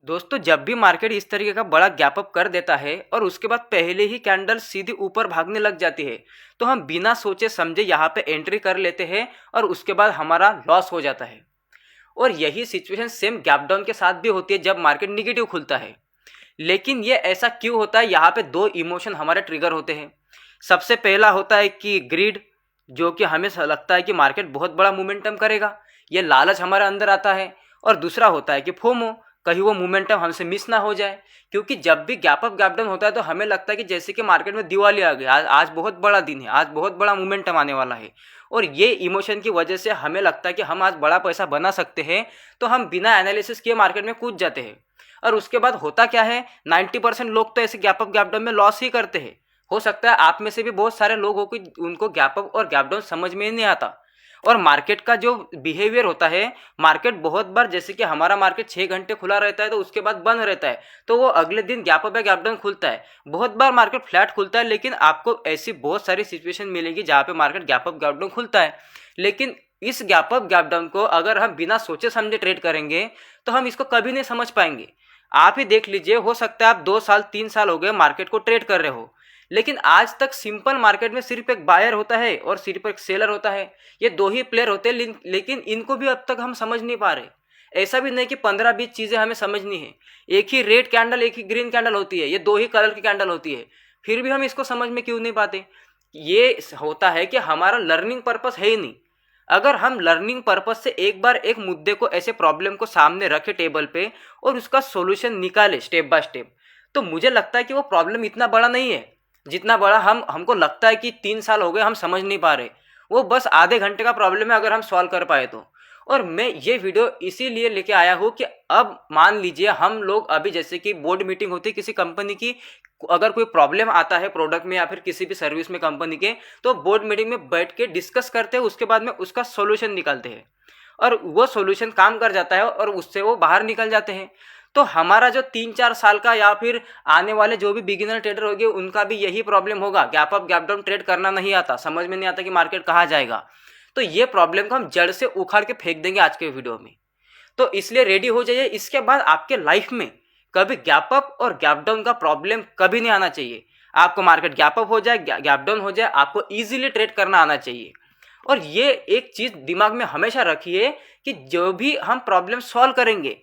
दोस्तों, जब भी मार्केट इस तरीके का बड़ा गैप अप कर देता है और उसके बाद पहले ही कैंडल सीधी ऊपर भागने लग जाती है, तो हम बिना सोचे समझे यहाँ पे एंट्री कर लेते हैं और उसके बाद हमारा लॉस हो जाता है। और यही सिचुएशन सेम गैप डाउन के साथ भी होती है जब मार्केट निगेटिव खुलता है। लेकिन ये ऐसा क्यों होता है? यहाँ पे दो इमोशन हमारे ट्रिगर होते हैं। सबसे पहला होता है कि ग्रीड, जो कि हमें लगता है कि मार्केट बहुत बड़ा मोमेंटम करेगा, ये लालच हमारे अंदर आता है। और दूसरा होता है कि फोमो, कहीं वो मोमेंटम हमसे मिस ना हो जाए। क्योंकि जब भी गैप अप गैप डाउन होता है तो हमें लगता है कि जैसे कि मार्केट में दिवाली आ गई, आज बहुत बड़ा दिन है, आज बहुत बड़ा मोमेंटम आने वाला है। और ये इमोशन की वजह से हमें लगता है कि हम आज बड़ा पैसा बना सकते हैं, तो हम बिना एनालिसिस किए मार्केट में कूद जाते हैं। और उसके बाद होता क्या है, 90% लोग तो ऐसे गैप अप गैप डाउन में लॉस ही करते हैं। हो सकता है आप में से भी बहुत सारे लोग हो कि उनको गैप अप और गैप डाउन समझ में ही नहीं आता। और मार्केट का जो बिहेवियर होता है, मार्केट बहुत बार, जैसे कि हमारा मार्केट 6 घंटे खुला रहता है तो उसके बाद बंद रहता है, तो वो अगले दिन गैप अप या गैप डाउन खुलता है। बहुत बार मार्केट फ्लैट खुलता है, लेकिन आपको ऐसी बहुत सारी सिचुएशन मिलेगी जहाँ पे market gap up gap down खुलता है। लेकिन इस गैप अप गैप डाउन को अगर हम बिना सोचे समझे ट्रेड करेंगे तो हम इसको कभी नहीं समझ पाएंगे। आप ही देख लीजिए, हो सकता है आप 2 साल 3 साल हो गए मार्केट को ट्रेड कर रहे हो, लेकिन आज तक सिंपल मार्केट में सिर्फ एक बायर होता है और सिर्फ एक सेलर होता है। ये दो ही प्लेयर होते हैं, लेकिन इनको भी अब तक हम समझ नहीं पा रहे। ऐसा भी नहीं कि 15-20 चीज़ें हमें समझनी है। एक ही रेड कैंडल, एक ही ग्रीन कैंडल होती है, ये दो ही कलर की कैंडल होती है, फिर भी हम इसको समझ में क्यों नहीं पाते? ये होता है कि हमारा लर्निंग पर्पस है ही नहीं। अगर हम लर्निंग पर्पस से एक बार एक मुद्दे को, ऐसे प्रॉब्लम को सामने रखे टेबल पे और उसका सॉल्यूशन निकाले स्टेप बाय स्टेप, तो मुझे लगता है कि वो प्रॉब्लम इतना बड़ा नहीं है जितना बड़ा हमको लगता है कि 3 साल हो गए हम समझ नहीं पा रहे। वो बस आधे घंटे का प्रॉब्लम है अगर हम सॉल्व कर पाए तो। और मैं ये वीडियो इसीलिए लेके आया हूँ कि अब मान लीजिए हम लोग अभी, जैसे कि बोर्ड मीटिंग होती है किसी कंपनी की, अगर कोई प्रॉब्लम आता है प्रोडक्ट में या फिर किसी भी सर्विस में कंपनी के, तो बोर्ड मीटिंग में बैठ के डिस्कस करते हैं, उसके बाद में उसका सोल्यूशन निकालते हैं और वो सोल्यूशन काम कर जाता है और उससे वो बाहर निकल जाते हैं। तो हमारा जो 3-4 साल का या फिर आने वाले जो भी बिगिनर ट्रेडर होंगे उनका भी यही प्रॉब्लम होगा, gap up gap down trade करना नहीं आता, समझ में नहीं आता कि मार्केट कहाँ जाएगा। तो ये प्रॉब्लम को हम जड़ से उखाड़ के फेंक देंगे आज के वीडियो में। तो इसलिए रेडी हो जाइए, इसके बाद आपके लाइफ में कभी गैप अप और गैप डाउन का प्रॉब्लम कभी नहीं आना चाहिए। आपको मार्केट गैप अप हो जाए, गैप डाउन हो जाए, आपको ईजिली ट्रेड करना आना चाहिए। और ये एक चीज़ दिमाग में हमेशा रखिए कि जो भी हम प्रॉब्लम सॉल्व करेंगे,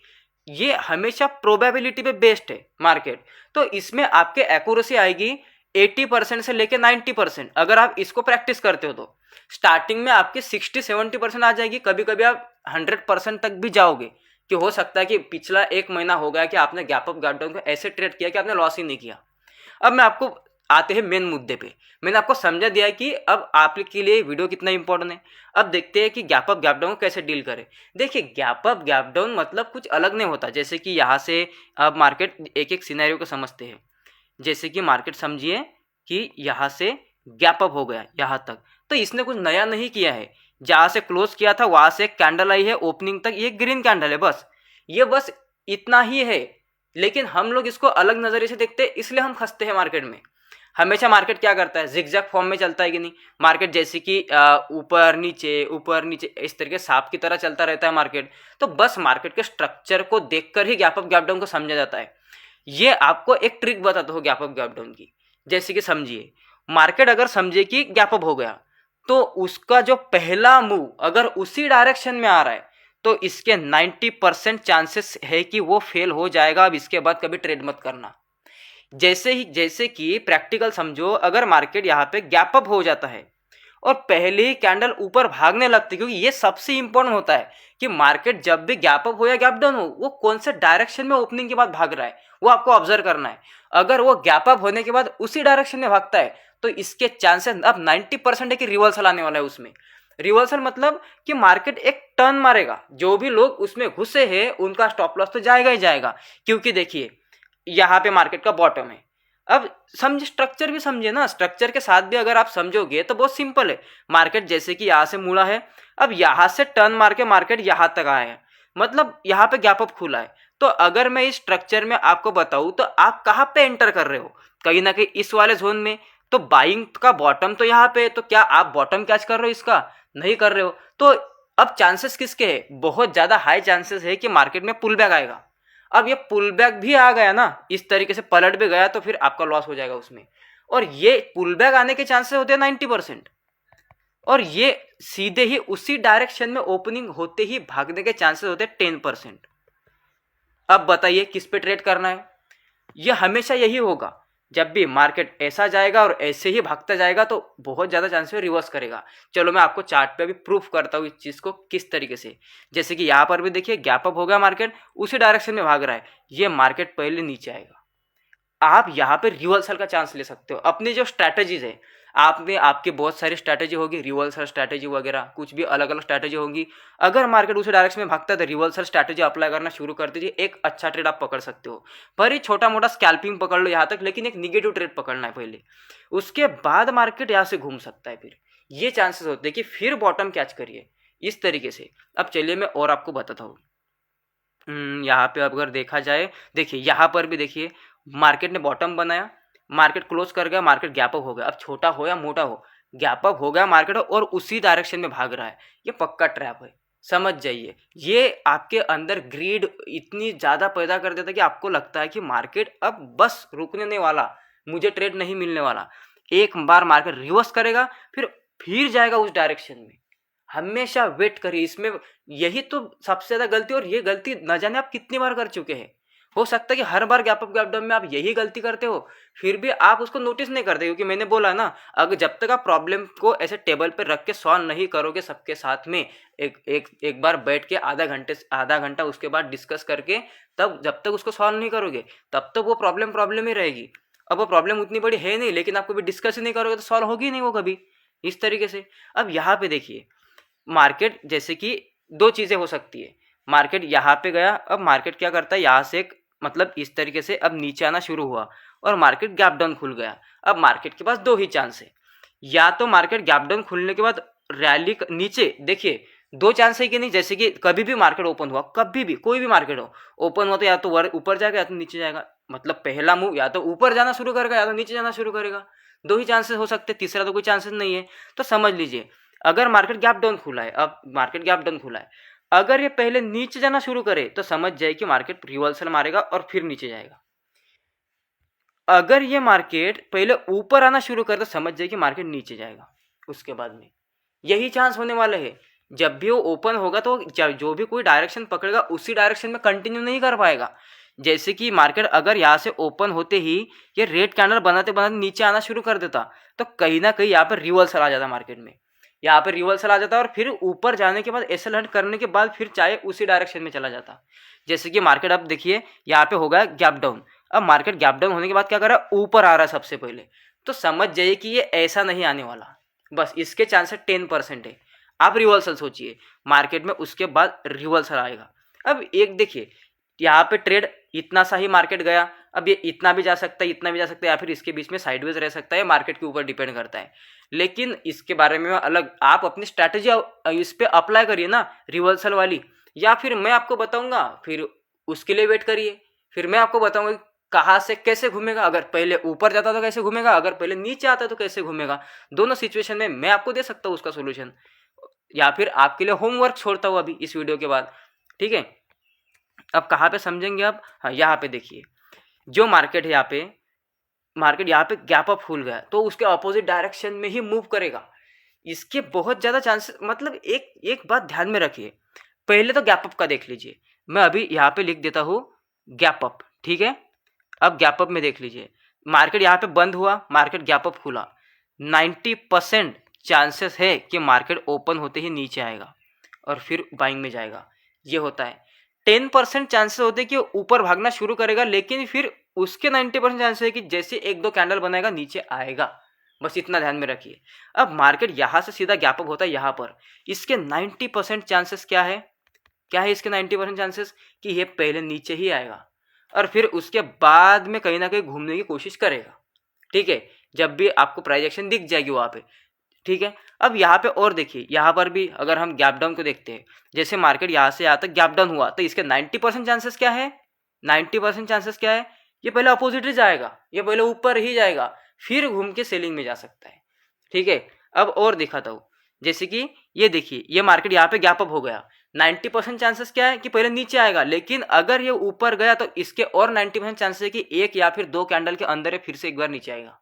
ये हमेशा प्रोबेबिलिटी पे बेस्ड है मार्केट। तो इसमें आपके एक्यूरेसी आएगी 80% से लेके 90%। अगर आप इसको प्रैक्टिस करते हो तो स्टार्टिंग में आपकी 60-70% आ जाएगी, कभी कभी आप 100% तक भी जाओगे। कि हो सकता है कि पिछला 1 महीना हो गया कि आपने गैप अप गैप डाउन को ऐसे ट्रेड किया कि आपने लॉस ही नहीं किया। अब मैं आपको आते हैं मेन मुद्दे पे। मैंने आपको समझा दिया है कि अब आपके लिए वीडियो कितना इंपॉर्टेंट है। अब देखते हैं कि गैप अप गैप डाउन को कैसे डील करें। देखिए, गैप अप गैप डाउन मतलब कुछ अलग नहीं होता। जैसे कि यहाँ से अब मार्केट एक एक सिनेरियो को समझते हैं। जैसे कि मार्केट समझिए कि यहाँ से गैप अप हो गया यहाँ तक, तो इसने कुछ नया नहीं किया है। जहाँ से क्लोज किया था वहाँ से कैंडल आई है ओपनिंग तक, ये ग्रीन कैंडल है, बस ये बस इतना ही है। लेकिन हम लोग इसको अलग नज़रिए से देखते हैं, इसलिए हम फंसते हैं मार्केट में। हमेशा मार्केट क्या करता है, जिगजैग फॉर्म में चलता है कि नहीं। मार्केट जैसे कि ऊपर नीचे इस तरीके सांप की तरह चलता रहता है मार्केट। तो बस मार्केट के स्ट्रक्चर को देखकर ही गैप अप गैप डाउन को समझा जाता है। ये आपको एक ट्रिक बताता हूँ गैप अप गैप डाउन की। जैसे कि समझिए, मार्केट अगर समझे कि गैप अप हो गया, तो उसका जो पहला मूव अगर उसी डायरेक्शन में आ रहा है तो इसके 90% चांसेस है कि वो फेल हो जाएगा। अब इसके बाद कभी ट्रेड मत करना। जैसे कि प्रैक्टिकल समझो, अगर मार्केट यहाँ पे गैप अप हो जाता है और पहले ही कैंडल ऊपर भागने लगती है, क्योंकि ये सबसे इंपॉर्टेंट होता है कि मार्केट जब भी गैप अप हो या गैप डाउन हो, वो कौन से डायरेक्शन में ओपनिंग के बाद भाग रहा है वो आपको ऑब्जर्व करना है। अगर वो गैप अप होने के बाद उसी डायरेक्शन में भागता है तो इसके चांसेस अब 90% है कि रिवर्सल आने वाला है उसमें। रिवर्सल मतलब कि मार्केट एक टर्न मारेगा, जो भी लोग उसमें घुसे हैं उनका स्टॉप लॉस तो जाएगा ही जाएगा। क्योंकि देखिए, यहाँ पे मार्केट का बॉटम है। अब समझ, स्ट्रक्चर भी समझे ना, स्ट्रक्चर के साथ भी अगर आप समझोगे तो बहुत सिंपल है। मार्केट जैसे कि यहाँ से मुड़ा है, अब यहाँ से टर्न मार के मार्केट यहाँ तक आया है, मतलब यहाँ पे गैप अप खुला है। तो अगर मैं इस स्ट्रक्चर में आपको बताऊँ तो आप कहाँ पे एंटर कर रहे हो, कहीं ना कहीं इस वाले जोन में। तो बाइंग का बॉटम तो यहाँ पे, तो क्या आप बॉटम कैच कर रहे हो इसका? नहीं कर रहे हो। तो अब चांसेस किसके हैं? बहुत ज़्यादा हाई चांसेस है कि मार्केट में पुल बैक आएगा। अब ये पुल बैक भी आ गया ना, इस तरीके से पलट भी गया, तो फिर आपका लॉस हो जाएगा उसमें। और ये पुल बैक आने के चांसेस होते हैं 90%, और ये सीधे ही उसी डायरेक्शन में ओपनिंग होते ही भागने के चांसेस होते हैं 10%। अब बताइए किस पे ट्रेड करना है। ये हमेशा यही होगा, जब भी मार्केट ऐसा जाएगा और ऐसे ही भागता जाएगा तो बहुत ज़्यादा चांसेस रिवर्स करेगा। चलो मैं आपको चार्ट पे भी प्रूफ करता हूँ इस चीज़ को किस तरीके से। जैसे कि यहाँ पर भी देखिए गैप अप हो गया, मार्केट उसी डायरेक्शन में भाग रहा है, ये मार्केट पहले नीचे आएगा। आप यहाँ पे रिवर्सल का चांस ले सकते हो। अपनी जो स्ट्रैटेजीज है, आपने आपके बहुत सारी स्ट्रैटेजी होगी, रिवर्सल स्ट्रैटेजी वगैरह कुछ भी अलग अलग स्ट्रैटेजी होगी। अगर मार्केट उसी डायरेक्शन में भागता है तो रिवर्सल स्ट्रैटेजी अप्लाई करना शुरू कर दीजिए, एक अच्छा ट्रेड आप पकड़ सकते हो। पर ही छोटा मोटा स्कैल्पिंग पकड़ लो यहाँ तक, लेकिन एक निगेटिव ट्रेड पकड़ना है पहले, उसके बाद मार्केट यहाँ से घूम सकता है। फिर ये चांसेस होते हैं कि फिर बॉटम कैच करिए इस तरीके से। अब चलिए मैं और आपको बताता हूँ। यहाँ पे अगर देखा जाए, देखिए यहाँ पर भी देखिए मार्केट ने बॉटम बनाया, मार्केट क्लोज कर गया, मार्केट गैप अप हो गया। अब छोटा हो या मोटा हो, गैप अप हो गया मार्केट और उसी डायरेक्शन में भाग रहा है, ये पक्का ट्रैप है, समझ जाइए। ये आपके अंदर ग्रीड इतनी ज़्यादा पैदा कर देता है कि आपको लगता है कि मार्केट अब बस रुकने नहीं वाला, मुझे ट्रेड नहीं मिलने वाला। एक बार मार्केट रिवर्स करेगा फिर जाएगा उस डायरेक्शन में। हमेशा वेट करिए इसमें, यही तो सबसे ज़्यादा गलती, और ये गलती न जाने आप कितनी बार कर चुके हैं। हो सकता है कि हर बार गैप अप गैप डाउन में आप यही गलती करते हो, फिर भी आप उसको नोटिस नहीं करते, क्योंकि मैंने बोला ना, अगर जब तक आप प्रॉब्लम को ऐसे टेबल पे रख के सॉल्व नहीं करोगे सबके साथ में, एक बार बैठ के आधा घंटा उसके बाद डिस्कस करके, तब जब तक उसको सॉल्व नहीं करोगे तब तक वो प्रॉब्लम ही रहेगी। अब वो प्रॉब्लम उतनी बड़ी है नहीं, लेकिन आप कभी डिस्कस ही नहीं करोगे तो सॉल्व होगी नहीं वो कभी, इस तरीके से। अब यहाँ पे देखिए मार्केट, जैसे कि दो चीज़ें हो सकती है। मार्केट यहाँ पे गया, अब मार्केट क्या करता है, यहाँ से मतलब इस तरीके से अब नीचे आना शुरू हुआ और मार्केट गैप डाउन खुल गया। अब मार्केट के पास दो ही चांस है, या तो मार्केट गैप डाउन खुलने के बाद रैली नीचे, देखिए दो चांस है कि नहीं, जैसे कि कभी भी मार्केट ओपन हुआ, कभी भी कोई भी मार्केट हो ओपन हुआ तो या तो ऊपर जाएगा या तो नीचे जाएगा। मतलब पहला मूव या तो ऊपर जाना शुरू करेगा या तो नीचे जाना शुरू करेगा, दो ही चांसेस हो सकते, तीसरा तो कोई चांसेस नहीं है। तो समझ लीजिए अगर मार्केट गैप डाउन खुला है, अब मार्केट गैप डाउन खुला है, अगर ये पहले नीचे जाना शुरू करे तो समझ जाए कि मार्केट रिवर्सल मारेगा और फिर नीचे जाएगा। अगर ये मार्केट पहले ऊपर आना शुरू करे तो समझ जाए कि मार्केट नीचे जाएगा उसके बाद में। यही चांस होने वाला है, जब भी वो ओपन होगा तो जो भी कोई डायरेक्शन पकड़ेगा उसी डायरेक्शन में कंटिन्यू नहीं कर पाएगा। जैसे कि मार्केट अगर यहाँ से ओपन होते ही ये रेड कैंडल बनाते बनाते नीचे आना शुरू कर देता तो कहीं ना कहीं यहाँ पर रिवर्सल आ जाता मार्केट में, यहाँ पे रिवर्सल आ जाता और फिर ऊपर जाने के बाद एसएल हट करने के बाद फिर चाहे उसी डायरेक्शन में चला जाता। जैसे कि मार्केट अब देखिए यहाँ पे हो गया गैप डाउन, अब मार्केट गैप डाउन होने के बाद क्या कर रहा है, ऊपर आ रहा है सबसे पहले, तो समझ जाइए कि ये ऐसा नहीं आने वाला, बस इसके चांसेस 10% है। आप रिवर्सल सोचिए मार्केट में, उसके बाद रिवर्सल आएगा। अब एक देखिए यहाँ पे ट्रेड इतना सा ही मार्केट गया, अब ये इतना भी जा सकता है, इतना भी जा सकता है, या फिर इसके बीच में साइडवेज रह सकता है, मार्केट के ऊपर डिपेंड करता है। लेकिन इसके बारे में अलग आप अपनी स्ट्रैटेजी इस पर अप्लाई करिए ना, रिवर्सल वाली, या फिर मैं आपको बताऊंगा, फिर उसके लिए वेट करिए, फिर मैं आपको बताऊंगा कहाँ से कैसे घूमेगा। अगर पहले ऊपर जाता तो कैसे घूमेगा, अगर पहले नीचे आता तो कैसे घूमेगा, दोनों सिचुएशन में मैं आपको दे सकता हूँ उसका सोल्यूशन, या फिर आपके लिए होमवर्क छोड़ता हूँ अभी इस वीडियो के बाद, ठीक है। अब कहाँ पे समझेंगे आप, हाँ यहाँ पे देखिए जो मार्केट है, यहाँ पे मार्केट यहाँ पे गैप अप खुल गया तो उसके अपोजिट डायरेक्शन में ही मूव करेगा, इसके बहुत ज़्यादा चांसेस। मतलब एक बात ध्यान में रखिए, पहले तो गैप अप का देख लीजिए, मैं अभी यहाँ पे लिख देता हूँ गैप अप, ठीक है। अब गैप अप में देख लीजिए मार्केट यहाँ पे बंद हुआ, मार्केट गैप अप खुला, 90% चांसेस है कि मार्केट ओपन होते ही नीचे आएगा और फिर बाइंग में जाएगा, ये होता है। 10% चांसेस होते हैं कि ऊपर भागना शुरू करेगा, लेकिन फिर उसके 90% चांसेस है कि जैसे एक दो कैंडल बनाएगा नीचे आएगा, बस इतना ध्यान में रखिए। अब मार्केट यहाँ से सीधा गैप अप होता है यहाँ पर, इसके 90% चांसेस क्या है इसके 90% चांसेस कि ये पहले नीचे ही आएगा और फिर उसके बाद में कहीं ना कहीं घूमने की कोशिश करेगा, ठीक है, जब भी आपको प्राइस एक्शन दिख जाएगी वहाँ पे, ठीक है। अब यहाँ पे और देखिए, यहाँ पर भी अगर हम गैप डाउन को देखते हैं, जैसे मार्केट यहाँ से यहाँ तक गैप डाउन हुआ तो इसके 90% चांसेस क्या है, 90% चांसेस क्या है, ये पहले अपोजिट ही जाएगा, ये पहले ऊपर ही जाएगा, फिर घूम के सेलिंग में जा सकता है, ठीक है। अब और दिखाता हूँ, जैसे कि ये देखिए ये मार्केट यहाँ पे गैप अप हो गया 90% चांसेस क्या है कि पहले नीचे आएगा, लेकिन अगर ये ऊपर गया तो इसके और 90% चांसेस है कि एक या फिर दो कैंडल के अंदर फिर से एक बार नीचे आएगा।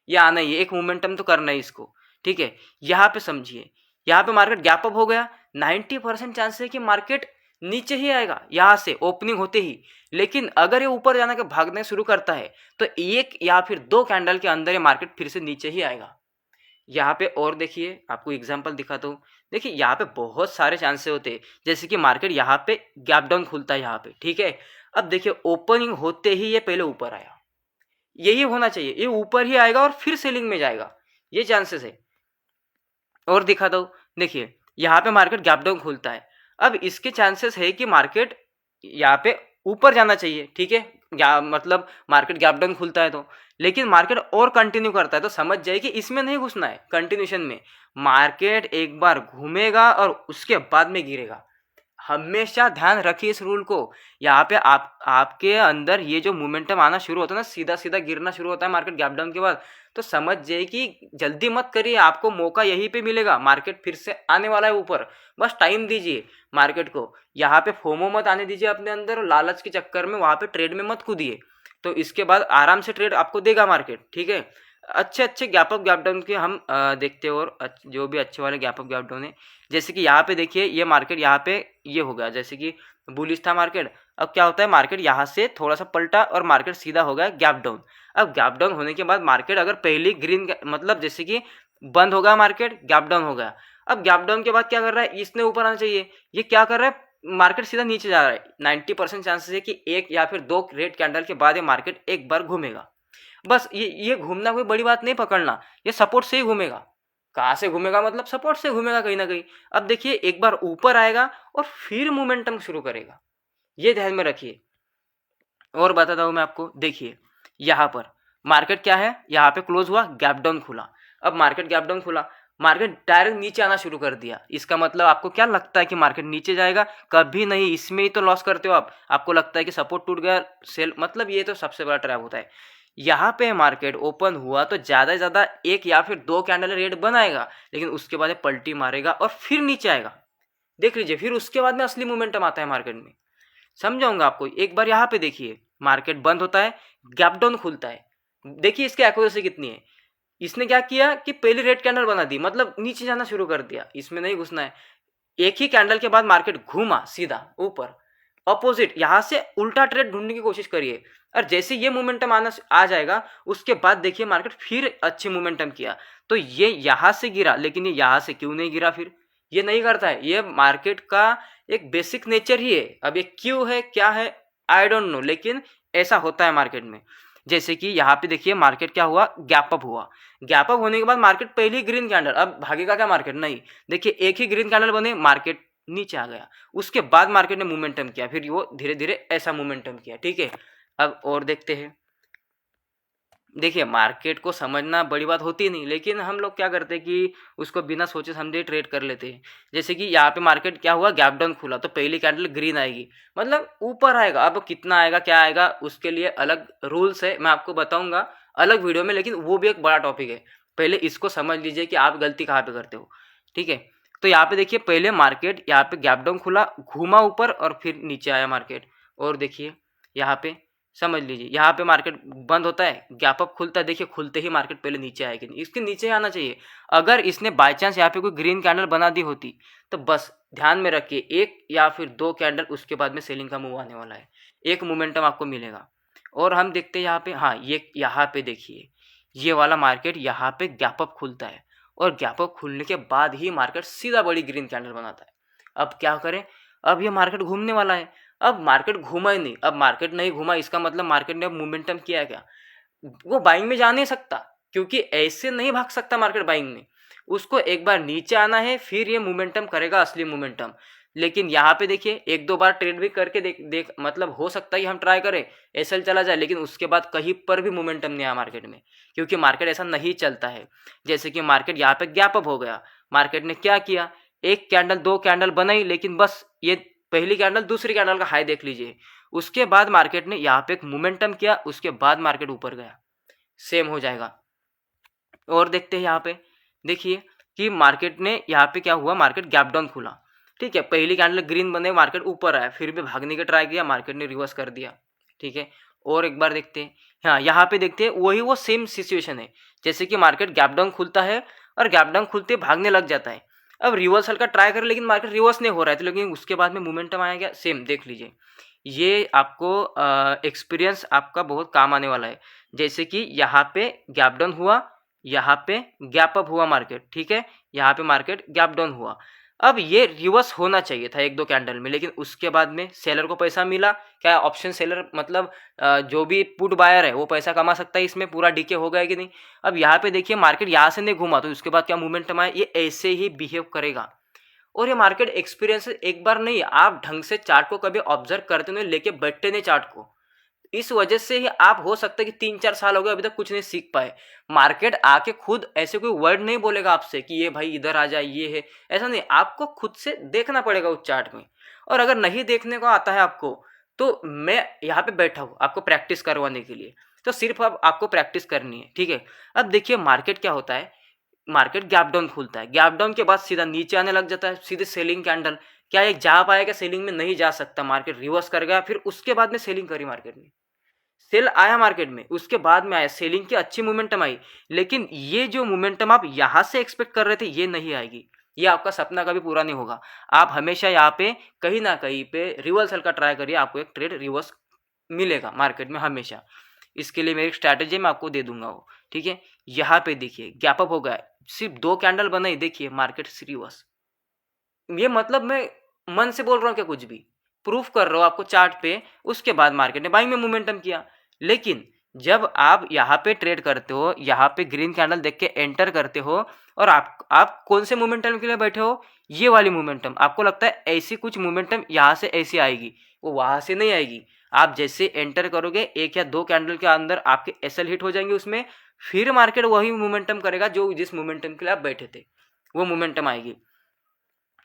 ये आना ही है, एक मोमेंटम तो करना है इसको, ठीक है। यहाँ पे समझिए, यहाँ पे मार्केट गैप अप हो गया, 90% चांस है कि मार्केट नीचे ही आएगा यहाँ से ओपनिंग होते ही। लेकिन अगर ये ऊपर जाने के भागने शुरू करता है तो एक या फिर दो कैंडल के अंदर ये मार्केट फिर से नीचे ही आएगा। यहाँ पे और देखिए, आपको एग्जांपल दिखाता हूँ। देखिए यहाँ पे बहुत सारे चांसेस होते हैं, जैसे कि मार्केट यहाँ पे गैप डाउन खुलता है यहाँ पे, ठीक है। अब देखिए ओपनिंग होते ही ये पहले ऊपर आया, यही होना चाहिए, ये ऊपर ही आएगा और फिर सेलिंग में जाएगा, ये चांसेस है। और दिखा दो, देखिए यहाँ पे मार्केट गैप डाउन खुलता है, अब इसके चांसेस है कि मार्केट यहाँ पे ऊपर जाना चाहिए, ठीक है, या मतलब मार्केट गैप डाउन खुलता है तो, लेकिन मार्केट और कंटिन्यू करता है तो समझ जाए कि इसमें नहीं घुसना है, कंटिन्यूशन में मार्केट एक बार घूमेगा और उसके बाद में गिरेगा। हमेशा ध्यान रखिए इस रूल को। यहाँ पे आपके अंदर ये जो मोमेंटम आना शुरू होता है ना, सीधा सीधा गिरना शुरू होता है मार्केट गैप डाउन के बाद, तो समझ जाइए कि जल्दी मत करिए, आपको मौका यहीं पे मिलेगा, मार्केट फिर से आने वाला है ऊपर, बस टाइम दीजिए मार्केट को। यहाँ पे फोमो मत आने दीजिए अपने अंदर, और लालच के चक्कर में वहाँ पे ट्रेड में मत कूदिए, तो इसके बाद आराम से ट्रेड आपको देगा मार्केट, ठीक है। अच्छे अच्छे गैप अप गैप डाउन के हम देखते हैं, और जो भी अच्छे वाले गैप अप गैप डाउन है, जैसे कि यहाँ पे देखिए ये मार्केट यहाँ पे ये हो गया, जैसे कि बुलिश था मार्केट, अब क्या होता है मार्केट यहाँ से थोड़ा सा पलटा और मार्केट सीधा हो गया गैप डाउन। अब गैप डाउन होने के बाद मार्केट अगर पहली ग्रीन मतलब जैसे कि बंद हो गया मार्केट, गैप डाउन हो गया, अब गैप डाउन के बाद क्या कर रहा है, इसने ऊपर आना चाहिए, ये क्या कर रहा है, मार्केट सीधा नीचे जा रहा है। 90% चांसेस है कि एक या फिर दो रेड कैंडल के बाद ये मार्केट एक बार घूमेगा। बस ये घूमना कोई बड़ी बात नहीं पकड़ना, ये सपोर्ट से ही घूमेगा। कहाँ से घूमेगा, मतलब सपोर्ट से घूमेगा कहीं ना कहीं। अब देखिए एक बार ऊपर आएगा और फिर मोमेंटम शुरू करेगा, ये ध्यान में रखिए। और बताता हूँ मैं आपको, देखिए यहाँ पर मार्केट क्या है, यहाँ पे क्लोज हुआ, गैप डाउन खुला। अब मार्केट गैप डाउन खुला, मार्केट डायरेक्ट नीचे आना शुरू कर दिया, इसका मतलब आपको क्या लगता है कि मार्केट नीचे जाएगा? कभी नहीं, इसमें ही तो लॉस करते हो आप। आपको लगता है कि सपोर्ट टूट गया, सेल, मतलब ये तो सबसे बड़ा ट्रैप होता है। यहाँ पे मार्केट ओपन हुआ तो ज़्यादा से ज़्यादा एक या फिर दो कैंडल रेड बनाएगा, लेकिन उसके बाद पलटी मारेगा और फिर नीचे आएगा। देख लीजिए, फिर उसके बाद में असली मोमेंटम आता है मार्केट में। समझाऊंगा आपको, एक बार यहाँ पे देखिए, मार्केट बंद होता है, गैप डाउन खुलता है, देखिए इसकी एक्यूरेसी कितनी है। इसने क्या किया कि पहली रेड कैंडल बना दी, मतलब नीचे जाना शुरू कर दिया, इसमें नहीं घुसना है। एक ही कैंडल के बाद मार्केट घूमा सीधा ऊपर, अपोजिट, यहाँ से उल्टा ट्रेड ढूंढने की कोशिश करिए। और जैसे ये मोमेंटम आना आ जाएगा, उसके बाद देखिए मार्केट फिर अच्छे मोमेंटम किया, तो ये यहाँ से गिरा, लेकिन ये यहाँ से क्यों नहीं गिरा? फिर ये नहीं करता है, ये मार्केट का एक बेसिक नेचर ही है। अब ये क्यों है, क्या है, आई डोंट नो, लेकिन ऐसा होता है मार्केट में। जैसे कि यहाँ पे देखिए मार्केट क्या हुआ, गैप अप हुआ, गैप अप होने के बाद मार्केट पहली ग्रीन कैंडल, अब भागेगा क्या मार्केट? नहीं, देखिए एक ही ग्रीन कैंडल बने, मार्केट नीचे आ गया, उसके बाद मार्केट ने मोमेंटम किया, फिर वो धीरे धीरे ऐसा मोमेंटम किया, ठीक है। अब और देखते हैं, देखिए मार्केट को समझना बड़ी बात होती नहीं, लेकिन हम लोग क्या करते हैं कि उसको बिना सोचे समझे ट्रेड कर लेते हैं। जैसे कि यहाँ पे मार्केट क्या हुआ, गैप डाउन खुला, तो पहली कैंडल ग्रीन आएगी, मतलब ऊपर आएगा। अब कितना आएगा, क्या आएगा, उसके लिए अलग रूल्स है, मैं आपको बताऊंगा अलग वीडियो में, लेकिन वो भी एक बड़ा टॉपिक है। पहले इसको समझ लीजिए कि आप गलती कहाँ पे करते हो, ठीक है। तो यहाँ पे देखिए, पहले मार्केट यहाँ पे गैप डाउन खुला, घूमा ऊपर और फिर नीचे आया मार्केट। और देखिए यहाँ पे समझ लीजिए, यहाँ पे मार्केट बंद होता है, गैप अप खुलता है, देखिए खुलते ही मार्केट पहले नीचे आएगी, इसके नीचे आना चाहिए। अगर इसने बाय चांस यहाँ पे कोई ग्रीन कैंडल बना दी होती, तो बस ध्यान में रखिए, एक या फिर दो कैंडल उसके बाद में सेलिंग का मूव आने वाला है, एक मोमेंटम आपको मिलेगा। और हम देखते हैं यहाँ पे, हाँ ये यहाँ पे देखिए, ये वाला मार्केट यहाँ पे गैप अप खुलता है, और गैप अप खुलने के बाद ही मार्केट सीधा बड़ी ग्रीन कैंडल बनाता है। अब क्या करें, अब ये मार्केट घूमने वाला है, अब मार्केट घूमा ही नहीं, अब मार्केट नहीं घूमा, इसका मतलब मार्केट ने अब मोमेंटम किया क्या? वो बाइंग में जा नहीं सकता, क्योंकि ऐसे नहीं भाग सकता मार्केट बाइंग में, उसको एक बार नीचे आना है, फिर ये मोमेंटम करेगा, असली मोमेंटम। लेकिन यहाँ पे देखिए, एक दो बार ट्रेड भी करके देख मतलब हो सकता है कि हम ट्राई करें एसएल चला जाए, लेकिन उसके बाद कहीं पर भी मोमेंटम नहीं आया मार्केट में, क्योंकि मार्केट ऐसा नहीं चलता है। जैसे कि मार्केट यहाँ पे गैप अप हो गया, मार्केट ने क्या किया, एक कैंडल दो कैंडल बनाई, लेकिन बस ये पहली कैंडल दूसरी कैंडल का हाई देख लीजिए, उसके बाद मार्केट ने यहाँ पे एक मोमेंटम किया, उसके बाद मार्केट ऊपर गया, सेम हो जाएगा। और देखते हैं यहाँ पे, देखिए कि मार्केट ने यहाँ पे क्या हुआ, मार्केट गैप डाउन खुला, ठीक है, पहली कैंडल ग्रीन बने, मार्केट ऊपर आया, फिर भी भागने का ट्राई किया, मार्केट ने रिवर्स कर दिया। ठीक है, और एक बार देखते हैं। हाँ, यहाँ पे देखते हैं वही वो सेम सिचुएशन है, जैसे कि मार्केट गैप डाउन खुलता है और गैप डाउन खुलते भागने लग जाता है। अब रिवर्सल का ट्राई कर, लेकिन मार्केट रिवर्स नहीं हो रहा है, तो लेकिन उसके बाद में मोमेंटम आया क्या, सेम देख लीजिए। ये आपको एक्सपीरियंस आपका बहुत काम आने वाला है। जैसे कि यहाँ पे गैप डाउन हुआ, यहाँ पे गैप अप हुआ मार्केट, ठीक है, यहाँ पे मार्केट गैप डाउन हुआ। अब ये रिवर्स होना चाहिए था एक दो कैंडल में, लेकिन उसके बाद में सेलर को पैसा मिला। क्या ऑप्शन सेलर मतलब जो भी पुट बायर है वो पैसा कमा सकता है, इसमें पूरा डीके हो गया कि नहीं। अब यहाँ पे देखिए मार्केट यहाँ से नहीं घूमा, तो उसके बाद क्या मोमेंटम आया, ये ऐसे ही बिहेव करेगा। और ये मार्केट एक्सपीरियंस एक बार नहीं, आप ढंग से चार्ट को कभी ऑब्जर्व करते नहीं, लेके बैठते नहीं चार्ट को। इस वजह से ही आप हो सकता है कि 3-4 साल हो गए अभी तक कुछ नहीं सीख पाए। मार्केट आके खुद ऐसे कोई वर्ड नहीं बोलेगा आपसे कि ये भाई इधर आ जाए, ये है, ऐसा नहीं, आपको खुद से देखना पड़ेगा उस चार्ट में। और अगर नहीं देखने को आता है आपको, तो मैं यहाँ पे बैठा हूँ आपको प्रैक्टिस करवाने के लिए, तो सिर्फ अब आपको प्रैक्टिस करनी है। ठीक है, अब देखिए मार्केट क्या होता है, मार्केट गैप डाउन खुलता है, गैप डाउन के बाद सीधा नीचे आने लग जाता है, सीधे सेलिंग कैंडल। क्या एक जा पाएगा सेलिंग में, नहीं जा सकता, मार्केट रिवर्स कर गया, फिर उसके बाद में सेलिंग करी मार्केट ने, सेल आया मार्केट में, उसके बाद में आया सेलिंग की अच्छी मोमेंटम आई। लेकिन ये जो मोमेंटम आप यहाँ से एक्सपेक्ट कर रहे थे, ये नहीं आएगी, ये आपका सपना कभी पूरा नहीं होगा। आप हमेशा यहाँ पे कहीं ना कहीं पे रिवर्सल का ट्राई करिए, आपको एक ट्रेड रिवर्स मिलेगा मार्केट में हमेशा। इसके लिए मेरी स्ट्रैटेजी मैं आपको दे दूंगा वो। ठीक है, यहाँ पे देखिए गैप अप हो गया, सिर्फ 2 कैंडल बनाई, देखिए मार्केट रिवर्स। ये मतलब मैं मन से बोल रहा हूँ क्या, कुछ भी प्रूफ कर रहा हूँ आपको चार्ट पे। उसके बाद मार्केट ने बाइंग में मोमेंटम किया। लेकिन जब आप यहाँ पे ट्रेड करते हो, यहाँ पे ग्रीन कैंडल देख के एंटर करते हो, और आप कौन से मोमेंटम के लिए बैठे हो, ये वाली मोमेंटम, आपको लगता है ऐसी कुछ मोमेंटम यहाँ से ऐसी आएगी, वो वहाँ से नहीं आएगी। आप जैसे एंटर करोगे, 1 या 2 कैंडल के अंदर आपके एसएल हिट हो जाएंगे उसमें, फिर मार्केट वही मोमेंटम करेगा जो जिस मोमेंटम के लिए आप बैठे थे, वो मोमेंटम आएगी।